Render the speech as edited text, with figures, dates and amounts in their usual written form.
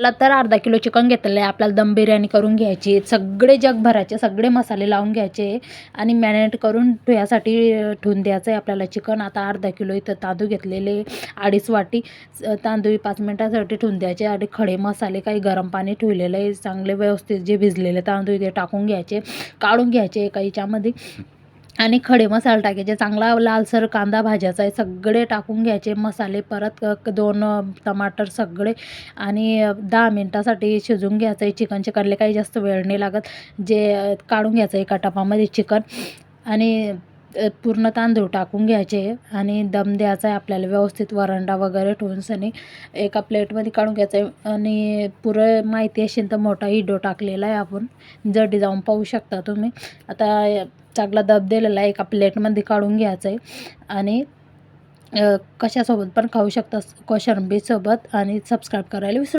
ला तर अर्धा किलो चिकन घेतलेलं आहे. आपल्याला दम बिर्याणी करून घ्यायची. सगळे जगभराचे सगळे मसाले लावून घ्यायचे आणि मॅरिनेट करून यासाठी ठेवून द्यायचं आहे आपल्याला चिकन. आता अर्धा किलो इथं तांदूळ घेतलेले, 2.5 वाटी तांदूळ 5 मिनिटासाठी ठेवून द्यायचे. आणि खडे मसाले काही गरम पाणी ठेवलेलं आहे, चांगले व्यवस्थित जे भिजलेले तांदूळ ते टाकून घ्यायचे, काढून घ्यायचे एका ह्याच्यामध्ये. आणि खडे मसाले टाकायचे, चांगला लालसर कांदा भाजायचा आहे, सगळे टाकून घ्यायचे मसाले. परत 2 टमाटर सगळे आणि 10 मिनिटासाठी शिजवून घ्यायचं आहे चिकन. चिकनला काही जास्त वेळ नाही लागत. जे काढून घ्यायचं एका टपामध्ये चिकन आणि पूर्ण तांदूळ टाकून घ्यायचे आणि दम द्यायचा आहे आपल्याला व्यवस्थित, वरंडा वगैरे ठेवून सनी एका प्लेटमध्ये काढून घ्यायचं आहे. आणि पुरं माहिती असेल तर मोठा व्हिडिओ टाकलेला आहे आपण, जडी जाऊन पाहू शकता तुम्ही. आता चांगला दब दिलेला आहे, एका प्लेटमध्ये काढून घ्यायचं आहे आणि कशासोबत पण खाऊ शकता, कोशिंबीरसोबत. आणि सबस्क्राईब करायला विसरू